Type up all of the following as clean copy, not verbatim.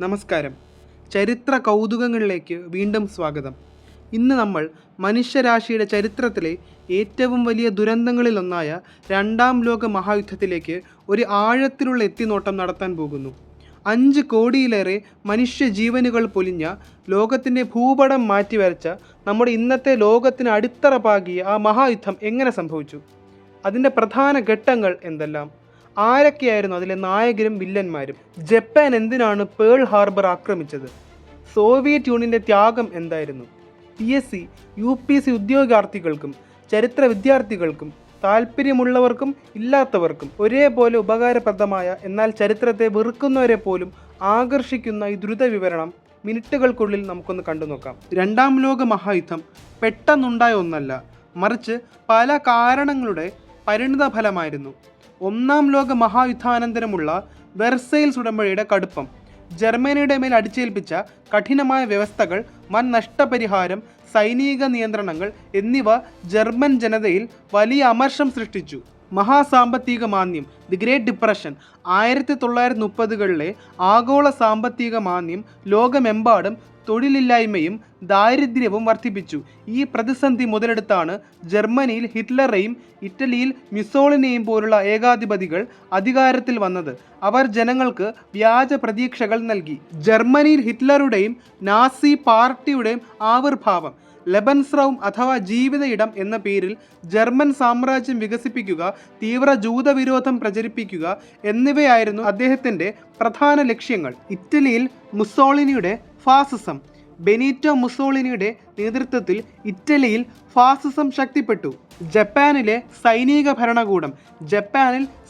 നമസ്കാരം. ചരിത്ര കൗതുകങ്ങളിലേക്ക് വീണ്ടും സ്വാഗതം. ഇന്ന് നമ്മൾ മനുഷ്യരാശിയുടെ ചരിത്രത്തിലെ ഏറ്റവും വലിയ ദുരന്തങ്ങളിലൊന്നായ രണ്ടാം ലോക മഹായുദ്ധത്തിലേക്ക് ഒരു ആഴത്തിലുള്ള എത്തിനോട്ടം നടത്താൻ പോകുന്നു. 5 കോടിയിലേറെ മനുഷ്യജീവനുകൾ പൊലിഞ്ഞ, ലോകത്തിൻ്റെ ഭൂപടം മാറ്റിവരച്ച നമ്മുടെ ഇന്നത്തെ ലോകത്തിന് അടിത്തറ പാകിയ ആ മഹായുദ്ധം എങ്ങനെ സംഭവിച്ചു? അതിൻ്റെ പ്രധാന ഘട്ടങ്ങൾ എന്തെല്ലാം? ആരൊക്കെയായിരുന്നു അതിലെ നായകരും വില്ലന്മാരും? ജപ്പാൻ എന്തിനാണ് പേൾ ഹാർബർ ആക്രമിച്ചത്? സോവിയറ്റ് യൂണിയൻ്റെ ത്യാഗം എന്തായിരുന്നു? PSC, UPSC ഉദ്യോഗാർത്ഥികൾക്കും ചരിത്ര വിദ്യാർത്ഥികൾക്കും താല്പര്യമുള്ളവർക്കും ഇല്ലാത്തവർക്കും ഒരേപോലെ ഉപകാരപ്രദമായ, എന്നാൽ ചരിത്രത്തെ വെറുക്കുന്നവരെ പോലും ആകർഷിക്കുന്ന ഈ ദ്രുത വിവരണം മിനിറ്റുകൾക്കുള്ളിൽ നമുക്കൊന്ന് കണ്ടു നോക്കാം. രണ്ടാം ലോക മഹായുദ്ധം പെട്ടെന്നുണ്ടായ ഒന്നല്ല, മറിച്ച് പല കാരണങ്ങളുടെ പരിണിത ഫലമായിരുന്നു. ഒന്നാം ലോക മഹായുദ്ധാനന്തരമുള്ള വെർസൈൽസ് ഉടമ്പടിയുടെ കടുപ്പം, ജർമ്മനിയുടെ മേൽ അടിച്ചേൽപ്പിച്ച കഠിനമായ വ്യവസ്ഥകൾ, വൻ നഷ്ടപരിഹാരം, സൈനിക നിയന്ത്രണങ്ങൾ എന്നിവ ജർമ്മൻ ജനതയിൽ വലിയ അമർഷം സൃഷ്ടിച്ചു. മഹാസാമ്പത്തിക മാന്ദ്യം, ദി ഗ്രേറ്റ് ഡിപ്രഷൻ, 1930കളിലെ ആഗോള സാമ്പത്തിക മാന്ദ്യം ലോകമെമ്പാടും തൊഴിലില്ലായ്മയും ദാരിദ്ര്യവും വർദ്ധിപ്പിച്ചു. ഈ പ്രതിസന്ധി മുതലെടുത്താണ് ജർമ്മനിയിൽ ഹിറ്റ്ലറെയും ഇറ്റലിയിൽ മുസോളിനിയെയും പോലുള്ള ഏകാധിപതികൾ അധികാരത്തിൽ വന്നത്. അവർ ജനങ്ങൾക്ക് വ്യാജ പ്രതീക്ഷകൾ നൽകി. ജർമ്മനിയിൽ ഹിറ്റ്ലറുടെയും നാസി പാർട്ടിയുടെയും ആവിർഭാവം, ലെബൻസ്റൗം അഥവാ ജീവിത ഇടം എന്ന പേരിൽ ജർമ്മൻ സാമ്രാജ്യം വികസിപ്പിക്കുക, തീവ്ര ജൂതവിരോധം പ്രചരിപ്പിക്കുക എന്നിവയായിരുന്നു അദ്ദേഹത്തിൻ്റെ പ്രധാന ലക്ഷ്യങ്ങൾ. ഇറ്റലിയിൽ മുസോളിനിയുടെ ഫാസിസം, ബെനീറ്റോ മുസോളിനിയുടെ നേതൃത്വത്തിൽ ഇറ്റലിയിൽ ഫാസിസം ശക്തിപ്പെട്ടു. ജപ്പാനിൽ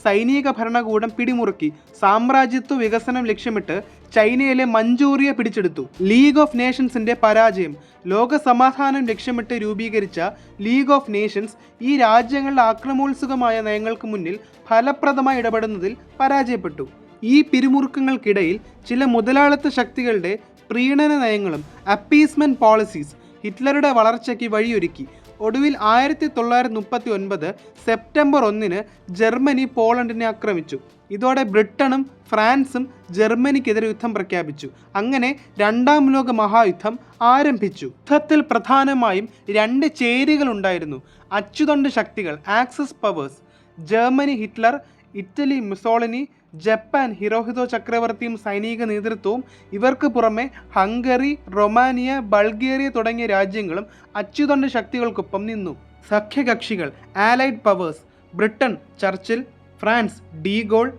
സൈനിക ഭരണകൂടം പിടിമുറുക്കി സാമ്രാജ്യത്വ വികസനം ലക്ഷ്യമിട്ട് ചൈനയിലെ മഞ്ചൂറിയ പിടിച്ചെടുത്തു. ലീഗ് ഓഫ് നേഷൻസിന്റെ പരാജയം, ലോക സമാധാനം ലക്ഷ്യമിട്ട് രൂപീകരിച്ച ലീഗ് ഓഫ് നേഷൻസ് ഈ രാജ്യങ്ങളുടെ ആക്രമോത്സുകമായ നയങ്ങൾക്ക് മുന്നിൽ ഫലപ്രദമായി ഇടപെടുന്നതിൽ പരാജയപ്പെട്ടു. ഈ പിരിമുറുക്കങ്ങൾക്കിടയിൽ ചില മുതലാളിത്ത ശക്തികളുടെ പ്രീണന നയങ്ങളും അപ്പീസ്മെന്റ് പോളിസീസ് ഹിറ്റ്ലറുടെ വളർച്ചയ്ക്ക് വഴിയൊരുക്കി. ഒടുവിൽ 1939 സെപ്റ്റംബർ 1 ജർമ്മനി പോളണ്ടിനെ ആക്രമിച്ചു. ഇതോടെ ബ്രിട്ടനും ഫ്രാൻസും ജർമ്മനിക്കെതിരെ യുദ്ധം പ്രഖ്യാപിച്ചു. അങ്ങനെ രണ്ടാം ലോക മഹായുദ്ധം ആരംഭിച്ചു. യുദ്ധത്തിൽ പ്രധാനമായും 2 ചേരികളുണ്ടായിരുന്നു. അച്ചുതണ്ട് ശക്തികൾ, axis powers, Germany Hitler, Italy Mussolini, Japan Hirohito ചക്രവർത്തിയും സൈനിക നേതൃത്വവും. ഇവർക്ക് പുറമെ ഹംഗറി, റൊമാനിയ, ബൾഗേറിയ തുടങ്ങിയ രാജ്യങ്ങളും അച്ചുതണ്ട് ശക്തികൾക്കൊപ്പം നിന്നു. സഖ്യകക്ഷികൾ, ആലൈഡ് പവേഴ്സ്, ബ്രിട്ടൻ ചർച്ചിൽ, ഫ്രാൻസ് ഡീഗോൾ.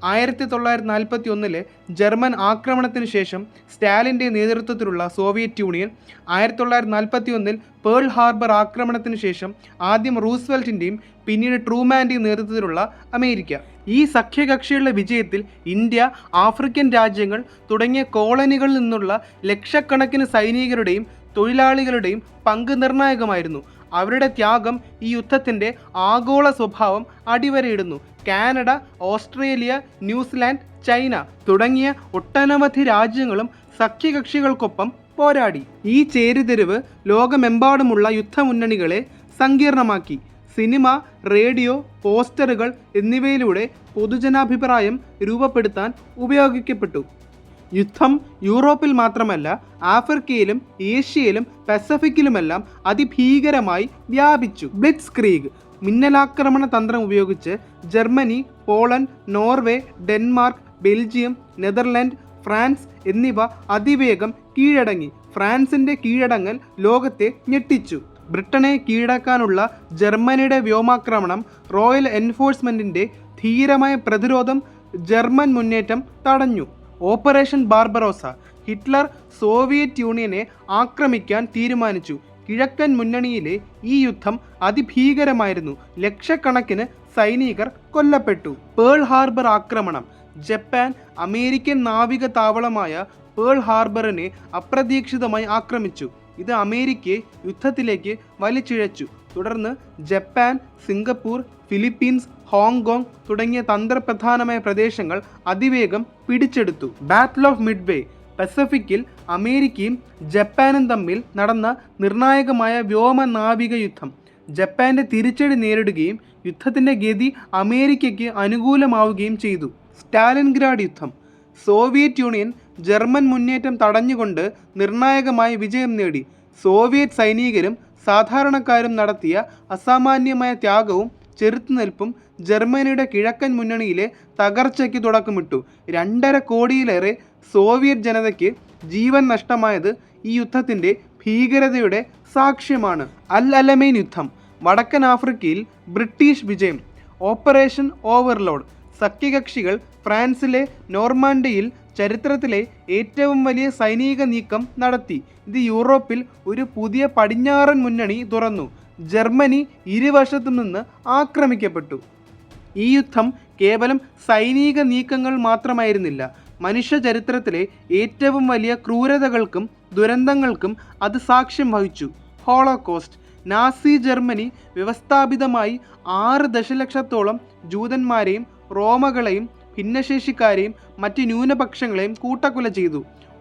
1941 ജർമ്മൻ ആക്രമണത്തിന് ശേഷം സ്റ്റാലിൻ്റെ നേതൃത്വത്തിലുള്ള സോവിയറ്റ് യൂണിയൻ, 1941 പേൾ ഹാർബർ ആക്രമണത്തിന് ശേഷം ആദ്യം റൂസ്വെൽറ്റിൻ്റെയും പിന്നീട് ട്രൂമാൻ്റെയും നേതൃത്വത്തിലുള്ള അമേരിക്ക. ഈ സഖ്യകക്ഷികളുടെ വിജയത്തിൽ ഇന്ത്യ, ആഫ്രിക്കൻ രാജ്യങ്ങൾ തുടങ്ങിയ കോളനികളിൽ നിന്നുള്ള ലക്ഷക്കണക്കിന് സൈനികരുടെയും തൊഴിലാളികളുടെയും പങ്ക് നിർണായകമായിരുന്നു. അവരുടെ ത്യാഗം ഈ യുദ്ധത്തിൻ്റെ ആഗോള സ്വഭാവം അടിവരയിടുന്നു. കാനഡ, ഓസ്ട്രേലിയ, ന്യൂസിലാൻഡ്, ചൈന തുടങ്ങിയ ഒട്ടനവധി രാജ്യങ്ങളും സഖ്യകക്ഷികൾക്കൊപ്പം പോരാടി. ഈ ചേരിതിരിവ് ലോകമെമ്പാടുമുള്ള യുദ്ധമുന്നണികളെ സങ്കീർണമാക്കി. സിനിമ, റേഡിയോ, പോസ്റ്ററുകൾ എന്നിവയിലൂടെ പൊതുജനാഭിപ്രായം രൂപപ്പെടുത്താൻ ഉപയോഗിക്കപ്പെട്ടു. യുദ്ധം യൂറോപ്പിൽ മാത്രമല്ല, ആഫ്രിക്കയിലും ഏഷ്യയിലും പസഫിക്കിലുമെല്ലാം അതിഭീകരമായി വ്യാപിച്ചു. ബ്ലിറ്റ്സ് ക്രീഗ്, മിന്നലാക്രമണ തന്ത്രം ഉപയോഗിച്ച് Germany, Poland, Norway, Denmark, Belgium, Netherland, France എന്നിവ അതിവേഗം കീഴടങ്ങി. ഫ്രാൻസിൻ്റെ കീഴടങ്ങൽ ലോകത്തെ ഞെട്ടിച്ചു. ബ്രിട്ടനെ കീഴടക്കാനുള്ള ജർമ്മനിയുടെ വ്യോമാക്രമണം, റോയൽ എൻഫോഴ്സ്മെൻറ്റിൻ്റെ ധീരമായ പ്രതിരോധം ജർമ്മൻ മുന്നേറ്റം തടഞ്ഞു. ഓപ്പറേഷൻ ബാർബറോസ, ഹിറ്റ്ലർ സോവിയറ്റ് യൂണിയനെ ആക്രമിക്കാൻ തീരുമാനിച്ചു. കിഴക്കൻ മുന്നണിയിലെ ഈ യുദ്ധം അതിഭീകരമായിരുന്നു. ലക്ഷക്കണക്കിന് സൈനികർ കൊല്ലപ്പെട്ടു. പേൾ ഹാർബർ ആക്രമണം, ജപ്പാൻ അമേരിക്കൻ നാവിക താവളമായ പേൾ ഹാർബറിനെ അപ്രതീക്ഷിതമായി ആക്രമിച്ചു. ഇത് അമേരിക്കയെ യുദ്ധത്തിലേക്ക് വലിച്ചിഴച്ചു. തുടർന്ന് ജപ്പാൻ, സിംഗപ്പൂർ, ഫിലിപ്പീൻസ്, ഹോങ്കോങ് തുടങ്ങിയ തന്ത്രപ്രധാനമായ പ്രദേശങ്ങൾ അതിവേഗം പിടിച്ചെടുത്തു. ബാറ്റിൽ ഓഫ് മിഡ്വേ, പസഫിക്കിൽ അമേരിക്കയും ജപ്പാനും തമ്മിൽ നടന്ന നിർണായകമായ വ്യോമ നാവിക യുദ്ധം. ജപ്പാന്റെ തിരിച്ചടി നേരിടുകയും യുദ്ധത്തിൻ്റെ ഗതി അമേരിക്കയ്ക്ക് അനുകൂലമാവുകയും ചെയ്തു. സ്റ്റാലിൻഗ്രാഡ് യുദ്ധം, സോവിയറ്റ് യൂണിയൻ ജർമ്മൻ മുന്നേറ്റം തടഞ്ഞുകൊണ്ട് നിർണായകമായ വിജയം നേടി. സോവിയറ്റ് സൈനികരും സാധാരണക്കാരും നടത്തിയ അസാമാന്യമായ ത്യാഗവും ചെറുത്തുനിൽപ്പും ജർമ്മനിയുടെ കിഴക്കൻ മുന്നണിയിലെ തകർച്ചയ്ക്ക് തുടക്കമിട്ടു. 2.5 കോടിയിലേറെ സോവിയറ്റ് ജനതയ്ക്ക് ജീവൻ നഷ്ടമായത് ഈ യുദ്ധത്തിൻ്റെ ഭീകരതയുടെ സാക്ഷ്യമാണ്. അൽ അലമൈൻ യുദ്ധം. വടക്കൻ ആഫ്രിക്കയിൽ ബ്രിട്ടീഷ് വിജയം. Operation overload. സഖ്യകക്ഷികൾ ഫ്രാൻസിലെ നോർമാൻഡിയിൽ ചരിത്രത്തിലെ ഏറ്റവും വലിയ സൈനിക നീക്കം നടത്തി. ഇത് യൂറോപ്പിൽ ഒരു പുതിയ പടിഞ്ഞാറൻ മുന്നണി തുറന്നു. ജർമ്മനി ഇരുവശത്തു നിന്ന് ആക്രമിക്കപ്പെട്ടു. ഈ യുദ്ധം കേവലം സൈനിക നീക്കങ്ങൾ മാത്രമായിരുന്നില്ല. മനുഷ്യ ചരിത്രത്തിലെ ഏറ്റവും വലിയ ക്രൂരതകൾക്കും ദുരന്തങ്ങൾക്കും അത് സാക്ഷ്യം വഹിച്ചു. ഹോളോകോസ്റ്റ്. നാസി ജർമ്മനി വ്യവസ്ഥാപിതമായി 6 ദശലക്ഷത്തോളം ജൂതന്മാരെയും റോമകളെയും ഭിന്നശേഷിക്കാരെയും മറ്റ് ന്യൂനപക്ഷങ്ങളെയും കൂട്ടക്കൊല ചെയ്തു.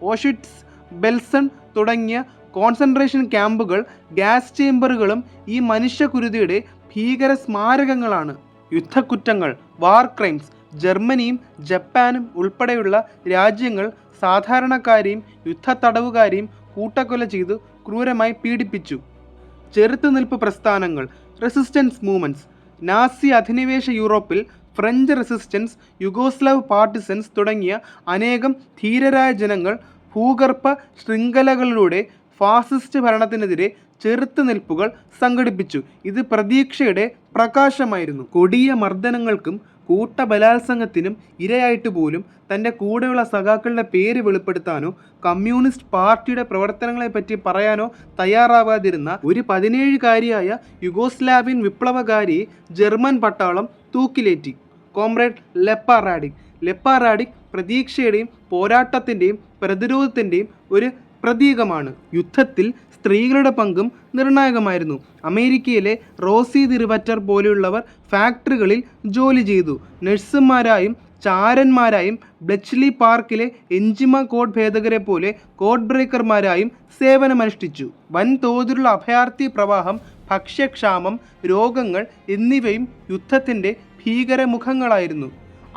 ഓഷ്വിറ്റ്സ്, ബെൽസൺ തുടങ്ങിയ കോൺസെൻട്രേഷൻ ക്യാമ്പുകൾ, ഗ്യാസ് ചേംബറുകളും ഈ മനുഷ്യകുരുതിയുടെ ഭീകര സ്മാരകങ്ങളാണ്. യുദ്ധക്കുറ്റങ്ങൾ, വാർ ക്രൈംസ്. ജർമ്മനിയും ജപ്പാനും ഉൾപ്പെടെയുള്ള രാജ്യങ്ങൾ സാധാരണക്കാരെയും യുദ്ധത്തടവുകാരെയും കൂട്ടക്കൊല ചെയ്തു ക്രൂരമായി പീഡിപ്പിച്ചു. ചെറുത്തുനിൽപ്പ് പ്രസ്ഥാനങ്ങൾ, റെസിസ്റ്റൻസ് മൂവ്മെൻറ്റ്സ്. നാസി അധിനിവേശ യൂറോപ്പിൽ ഫ്രഞ്ച് റെസിസ്റ്റൻസ്, യുഗോസ്ലാവ് പാർട്ടിസൻസ് തുടങ്ങിയ അനേകം ധീരരായ ജനങ്ങൾ ഭൂഗർഭ ശൃംഖലകളിലൂടെ ഫാസിസ്റ്റ് ഭരണത്തിനെതിരെ ചെറുത്തുനിൽപ്പുകൾ സംഘടിപ്പിച്ചു. ഇത് പ്രതീക്ഷയുടെ പ്രകാശമായിരുന്നു. കൊടിയ മർദ്ദനങ്ങൾക്കും കൂട്ടബലാത്സംഗത്തിനും ഇരയായിട്ട് പോലും തൻ്റെ കൂടെയുള്ള സഖാക്കളുടെ പേര് വെളിപ്പെടുത്താനോ കമ്മ്യൂണിസ്റ്റ് പാർട്ടിയുടെ പ്രവർത്തനങ്ങളെപ്പറ്റി പറയാനോ തയ്യാറാവാതിരുന്ന ഒരു 17-കാരിയായ യുഗോസ്ലാവിയൻ വിപ്ലവകാരിയെ ജർമ്മൻ പട്ടാളം തൂക്കിലേറ്റി. കോമ്രേഡ് ലെപ്പ റാഡിക് പ്രതീക്ഷയുടെയും പോരാട്ടത്തിൻ്റെയും പ്രതിരോധത്തിൻ്റെയും ഒരു പ്രതീകമാണ്. യുദ്ധത്തിൽ സ്ത്രീകളുടെ പങ്കും നിർണായകമായിരുന്നു. അമേരിക്കയിലെ റോസി ദിറിവറ്റർ പോലെയുള്ളവർ ഫാക്ടറികളിൽ ജോലി ചെയ്തു. നഴ്സുമാരായും ചാരന്മാരായും ബ്ലെച്ച്ലി പാർക്കിലെ എൻജിമ കോഡ് ഭേദകരെ പോലെ കോഡ് ബ്രേക്കർമാരായും സേവനമനുഷ്ഠിച്ചു. വൻതോതിലുള്ള അഭയാർത്ഥി പ്രവാഹം, ഭക്ഷ്യക്ഷാമം, രോഗങ്ങൾ എന്നിവയും യുദ്ധത്തിൻ്റെ ഭീകരമുഖങ്ങളായിരുന്നു.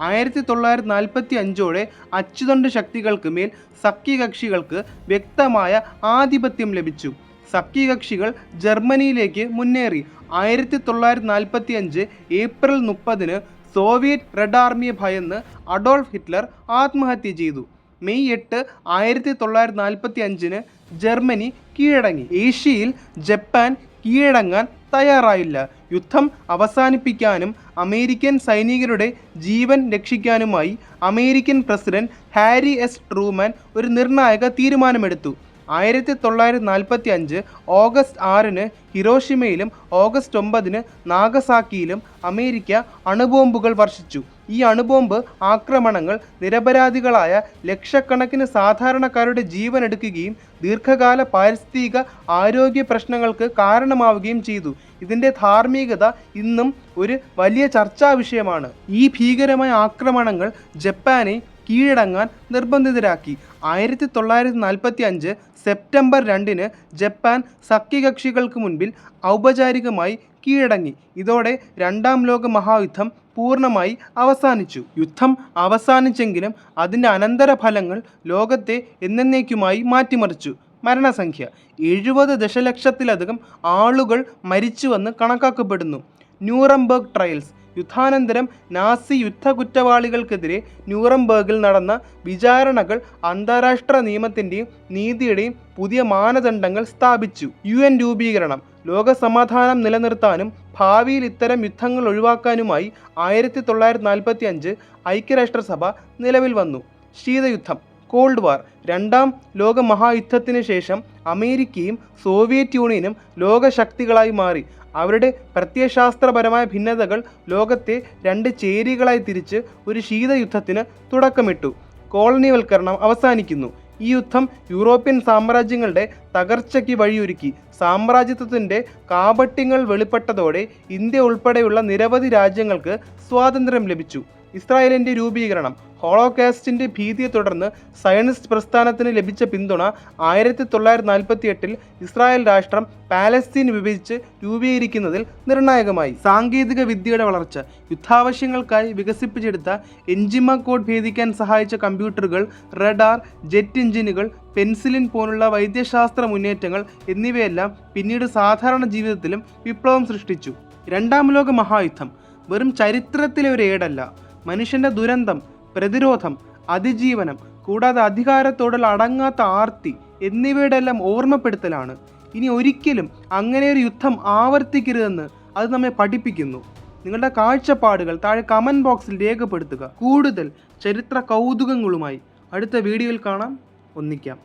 1945 അച്ചുതണ്ട് ശക്തികൾക്ക് മേൽ സഖ്യകക്ഷികൾക്ക് വ്യക്തമായ ആധിപത്യം ലഭിച്ചു. സഖ്യകക്ഷികൾ ജർമ്മനിയിലേക്ക് മുന്നേറി. 1945 ഏപ്രിൽ 30 സോവിയറ്റ് റെഡ് ആർമിയെ ഭയന്ന് അഡോൾഫ് ഹിറ്റ്ലർ ആത്മഹത്യ ചെയ്തു. മെയ് 8, 1945 ജർമ്മനി കീഴടങ്ങി. ഏഷ്യയിൽ ജപ്പാൻ കീഴടങ്ങാൻ തയ്യാറായില്ല. യുദ്ധം അവസാനിപ്പിക്കാനും അമേരിക്കൻ സൈനികരുടെ ജീവൻ രക്ഷിക്കാനുമായി American president Harry S Truman ഒരു നിർണായക തീരുമാനമെടുത്തു. 1945 ഓഗസ്റ്റ് 6 ഹിരോഷിമയിലും ഓഗസ്റ്റ് 9 നാഗസാക്കിയിലും അമേരിക്ക അണുബോംബുകൾ വർഷിച്ചു. ഈ അണുബോംബ് ആക്രമണങ്ങൾ നിരപരാധികളായ ലക്ഷക്കണക്കിന് സാധാരണക്കാരുടെ ജീവൻ എടുക്കുകയും ദീർഘകാല പാരിസ്ഥിതിക ആരോഗ്യ പ്രശ്നങ്ങൾക്ക് കാരണമാവുകയും ചെയ്തു. ഇതിൻ്റെ ധാർമ്മികത ഇന്നും ഒരു വലിയ ചർച്ചാ വിഷയമാണ്. ഈ ഭീകരമായ ആക്രമണങ്ങൾ ജപ്പാനെ കീഴടങ്ങാൻ നിർബന്ധിതരാക്കി. 1945 സെപ്റ്റംബർ 2 ജപ്പാൻ സഖ്യകക്ഷികൾക്ക് മുൻപിൽ ഔപചാരികമായി കീഴടങ്ങി. ഇതോടെ രണ്ടാം ലോക മഹായുദ്ധം പൂർണ്ണമായി അവസാനിച്ചു. യുദ്ധം അവസാനിച്ചെങ്കിലും അതിൻ്റെ അനന്തരഫലങ്ങൾ ലോകത്തെ എന്നേക്കുമായി മാറ്റിമറിച്ചു. മരണസംഖ്യ 70 ദശലക്ഷത്തിലധികം ആളുകൾ മരിച്ചുവെന്ന് കണക്കാക്കപ്പെടുന്നു. Nuremberg trials. യുദ്ധാനന്തരം നാസി യുദ്ധകുറ്റവാളികൾക്കെതിരെ ന്യൂറംബർഗിൽ നടന്ന വിചാരണകൾ അന്താരാഷ്ട്ര നിയമത്തിൻ്റെയും നീതിയുടെയും പുതിയ മാനദണ്ഡങ്ങൾ സ്ഥാപിച്ചു. UN രൂപീകരണം. ലോകസമാധാനം നിലനിർത്താനും ഭാവിയിൽ ഇത്തരം യുദ്ധങ്ങൾ ഒഴിവാക്കാനുമായി 1945 ഐക്യരാഷ്ട്രസഭ നിലവിൽ വന്നു. ശീതയുദ്ധം, കോൾഡ് വാർ. രണ്ടാം ലോക മഹായുദ്ധത്തിന് ശേഷം അമേരിക്കയും സോവിയറ്റ് യൂണിയനും ലോകശക്തികളായി മാറി. അവരുടെ പ്രത്യയശാസ്ത്രപരമായ ഭിന്നതകൾ ലോകത്തെ 2 ചേരികളായി തിരിച്ച് ഒരു ശീതയുദ്ധത്തിന് തുടക്കമിട്ടു. കോളനിവൽക്കരണം അവസാനിക്കുന്നു. ഈ യുദ്ധം യൂറോപ്യൻ സാമ്രാജ്യങ്ങളുടെ തകർച്ചയ്ക്ക് വഴിയൊരുക്കി. സാമ്രാജ്യത്വത്തിൻ്റെ കാപട്യങ്ങൾ വെളിപ്പെട്ടതോടെ ഇന്ത്യ ഉൾപ്പെടെയുള്ള നിരവധി രാജ്യങ്ങൾക്ക് സ്വാതന്ത്ര്യം ലഭിച്ചു. ഇസ്രായേലിൻ്റെ രൂപീകരണം. ഹോളോകാസ്റ്റിൻ്റെ ഭീതിയെ തുടർന്ന് സയനിസ്റ്റ് പ്രസ്ഥാനത്തിന് ലഭിച്ച പിന്തുണ 1948 ഇസ്രായേൽ രാഷ്ട്രം പാലസ്തീൻ വിഭജിച്ച് രൂപീകരിക്കുന്നതിൽ നിർണായകമായി. സാങ്കേതിക വിദ്യയുടെ വളർച്ച. യുദ്ധാവശ്യങ്ങൾക്കായി വികസിപ്പിച്ചെടുത്ത എൻജിമ കോഡ് ഭേദിക്കാൻ സഹായിച്ച കമ്പ്യൂട്ടറുകൾ, റഡാർ, ജെറ്റ് എഞ്ചിനുകൾ, പെൻസിലിൻ പോലുള്ള വൈദ്യശാസ്ത്ര മുന്നേറ്റങ്ങൾ എന്നിവയെല്ലാം പിന്നീട് സാധാരണ ജീവിതത്തിലും വിപ്ലവം സൃഷ്ടിച്ചു. രണ്ടാം ലോക മഹായുദ്ധം വെറും ചരിത്രത്തിലെ ഒരു ഏടല്ല, മനുഷ്യൻ്റെ ദുരന്തം, പ്രതിരോധം, അതിജീവനം, കൂടാതെ അധികാരത്തോടുള്ള അടങ്ങാത്ത ആർത്തി എന്നിവയുടെ എല്ലാം ഓർമ്മപ്പെടുത്തലാണ്. ഇനി ഒരിക്കലും അങ്ങനെ ഒരു യുദ്ധം ആവർത്തിക്കരുതെന്ന് അത് നമ്മെ പഠിപ്പിക്കുന്നു. നിങ്ങളുടെ കാഴ്ചപ്പാടുകൾ താഴെ കമൻറ്റ് ബോക്സിൽ രേഖപ്പെടുത്തുക. കൂടുതൽ ചരിത്ര കൗതുകങ്ങളുമായി അടുത്ത വീഡിയോയിൽ കാണാം. ഒന്നിക്കാം.